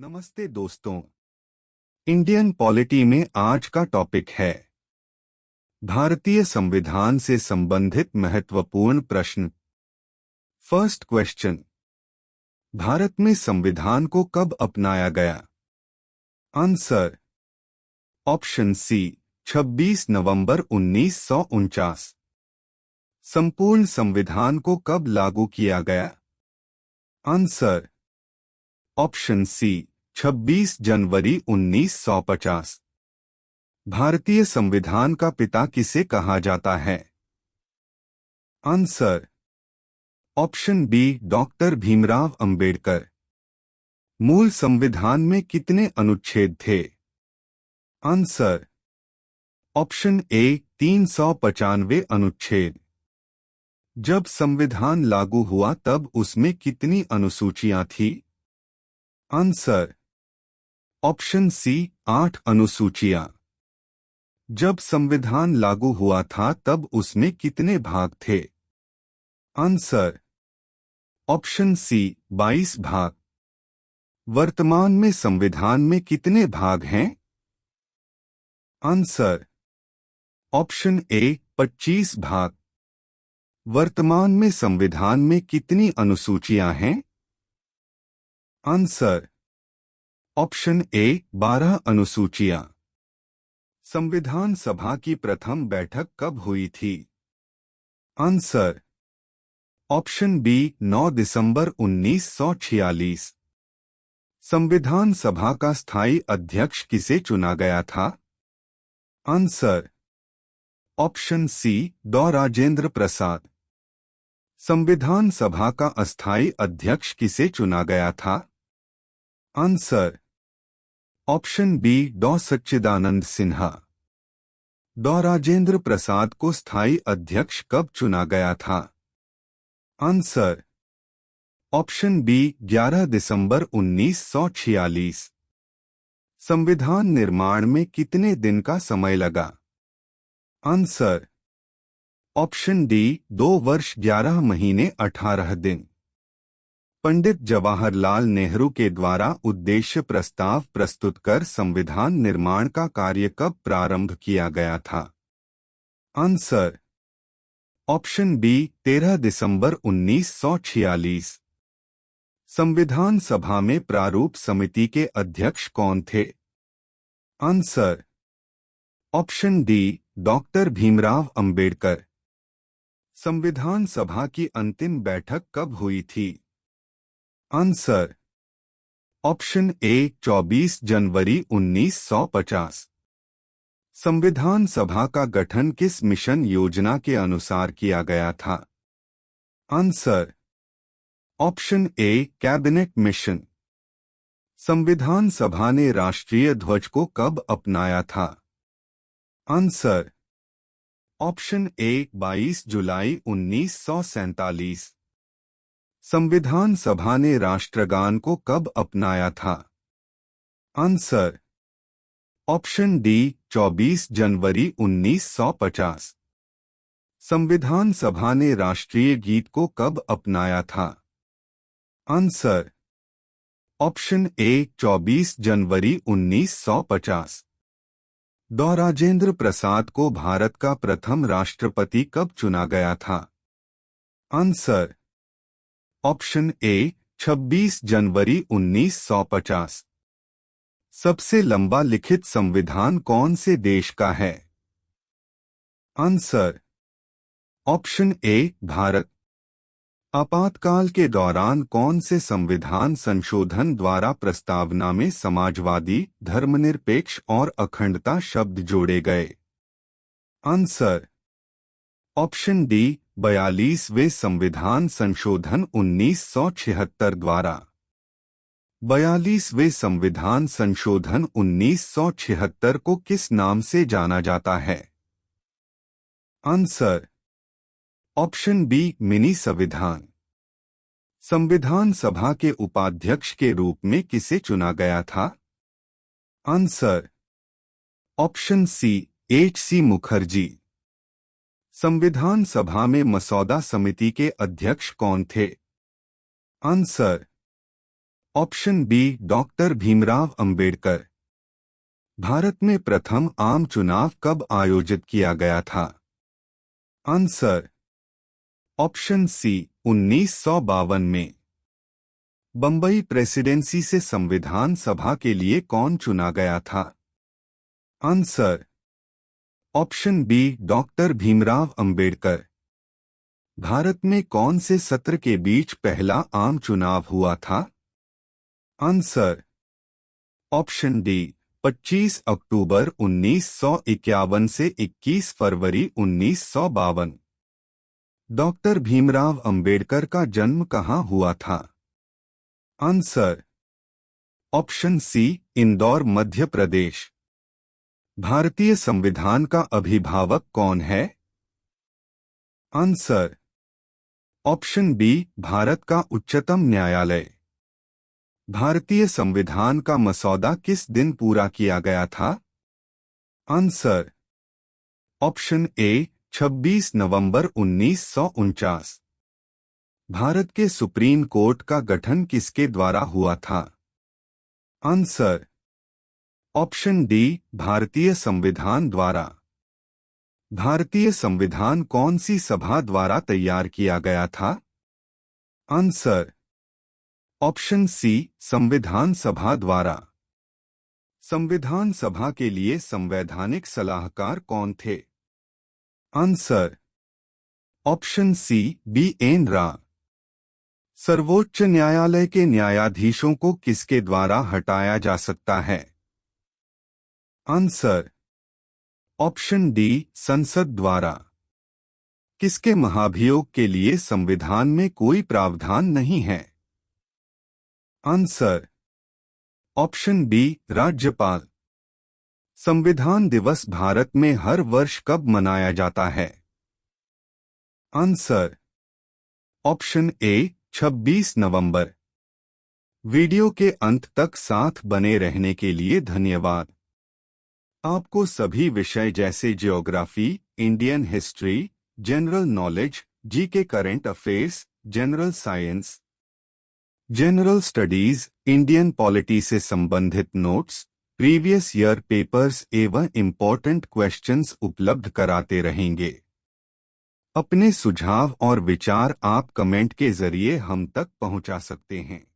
नमस्ते दोस्तों। Indian polity में आज का टॉपिक है भारतीय संविधान से संबंधित महत्वपूर्ण प्रश्न। फर्स्ट क्वेश्चन, भारत में संविधान को कब अपनाया गया? आंसर, ऑप्शन सी 26 नवंबर 1949। संपूर्ण संविधान को कब लागू किया गया? आंसर, ऑप्शन सी 26 जनवरी 1950। भारतीय संविधान का पिता किसे कहा जाता है? Answer, option B doctor Bhimrao Ambedkar. मूल संविधान में कितने अनुच्छेद थे? आंसर, ऑप्शन ए 395 अनुच्छेद। जब संविधान लागू हुआ तब उसमें कितनी अनुसूचियां थी? आंसर, ऑप्शन सी 8 अनुसूचियां। जब संविधान लागू हुआ था तब उसमें कितने भाग थे? आंसर, ऑप्शन सी 22 भाग। वर्तमान में संविधान में कितने भाग हैं? आंसर, ऑप्शन ए 25 भाग। वर्तमान में संविधान में कितनी अनुसूचियां हैं? Answer, option A 12 अनुसूचियां। संविधान सभा की प्रथम बैठक कब हुई थी? आंसर, ऑप्शन बी 9 दिसंबर 1946। संविधान सभा का स्थायी अध्यक्ष किसे चुना गया था? आंसर, ऑप्शन सी डॉ राजेंद्र प्रसाद। संविधान सभा का अस्थायी अध्यक्ष किसे चुना गया था? आंसर, ऑप्शन बी डॉ सच्चिदानंद सिन्हा। डॉ राजेंद्र प्रसाद को स्थायी अध्यक्ष कब चुना गया था? आंसर, ऑप्शन बी 11 दिसंबर 1946। संविधान निर्माण में कितने दिन का समय लगा? आंसर, ऑप्शन डी 2 वर्ष 11 महीने 18 दिन। पंडित जवाहरलाल नेहरू के द्वारा उद्देश्य प्रस्ताव प्रस्तुत कर संविधान निर्माण का कार्य कब प्रारंभ किया गया था? आंसर, ऑप्शन बी 13 दिसंबर 1946। संविधान सभा में प्रारूप समिति के अध्यक्ष कौन थे? Answer, option D doctor Bhimrao Ambedkar. संविधान सभा की अंतिम बैठक कब हुई थी? आंसर, ऑप्शन ए 24 जनवरी 1950। संविधान सभा का गठन किस मिशन योजना के अनुसार किया गया था? Answer, option A cabinet mission. संविधान सभा ने राष्ट्रीय ध्वज को कब अपनाया था? आंसर, ऑप्शन ए 22 जुलाई 1947। संविधान सभा ने राष्ट्रगान को कब अपनाया था? आंसर, ऑप्शन डी 24 जनवरी 1950। संविधान सभा ने राष्ट्रीय गीत को कब अपनाया था? आंसर, ऑप्शन ए 24 जनवरी 1950। डॉ राजेंद्र प्रसाद को भारत का प्रथम राष्ट्रपति कब चुना गया था? आंसर, ऑप्शन ए 26 जनवरी 1950। सबसे लंबा लिखित संविधान कौन से देश का है? Answer, option A Bharat. आपातकाल के दौरान कौन से संविधान संशोधन द्वारा प्रस्तावना में समाजवादी, धर्मनिरपेक्ष और अखंडता शब्द जोड़े गए? आंसर, ऑप्शन डी 42वें संविधान संशोधन 1976 द्वारा। 42वें संविधान संशोधन 1976 को किस नाम से जाना जाता है? आंसर, ऑप्शन बी मिनी संविधान। संविधान सभा के उपाध्यक्ष के रूप में किसे चुना गया था? Answer, option C H.C. Mukherjee. संविधान सभा में मसौदा समिति के अध्यक्ष कौन थे? Answer, option B doctor Bhimrao Ambedkar. Bharat में प्रथम आम चुनाव कब आयोजित किया गया था? आंसर ऑप्शन सी 1952 में। बंबई प्रेसिडेंसी से संविधान सभा के लिए कौन चुना गया था? Answer option B doctor Bhimrao Ambedkar. Bharat में कौन से सत्र के बीच पहला आम चुनाव हुआ था? आंसर ऑप्शन डी 25 अक्टूबर 1951 से 21 फरवरी 1952। डॉक्टर भीमराव अंबेडकर का जन्म कहाँ हुआ था? आंसर ऑप्शन सी इंदौर मध्य प्रदेश। भारतीय संविधान का अभिभावक कौन है? आंसर ऑप्शन बी भारत का उच्चतम न्यायालय। भारतीय संविधान का मसौदा किस दिन पूरा किया गया था? आंसर ऑप्शन ए 26 नवंबर 1949। भारत के सुप्रीम कोर्ट का गठन किसके द्वारा हुआ था? आंसर ऑप्शन डी भारतीय संविधान द्वारा। भारतीय संविधान कौन सी सभा द्वारा तैयार किया गया था? आंसर ऑप्शन सी संविधान सभा द्वारा। संविधान सभा के लिए संवैधानिक सलाहकार कौन थे? Answer option C B N Rau. सर्वोच्च न्यायालय के न्यायाधीशों को किसके द्वारा हटाया जा सकता है? आंसर ऑप्शन डी संसद द्वारा। किसके महाभियोग के लिए संविधान में कोई प्रावधान नहीं है? आंसर ऑप्शन बी राज्यपाल। संविधान दिवस भारत में हर वर्ष कब मनाया जाता है? Answer option A 26 November. Video के अंत तक साथ बने रहने के लिए धन्यवाद। आपको सभी विषय जैसे geography, Indian history, general knowledge, GK, current affairs, general science, general studies, Indian polity से संबंधित नोट्स, प्रीवियस ईयर पेपर्स एवं इम्पोर्टेंट क्वेश्चंस उपलब्ध कराते रहेंगे। अपने सुझाव और विचार आप कमेंट के जरिए हम तक पहुंचा सकते हैं।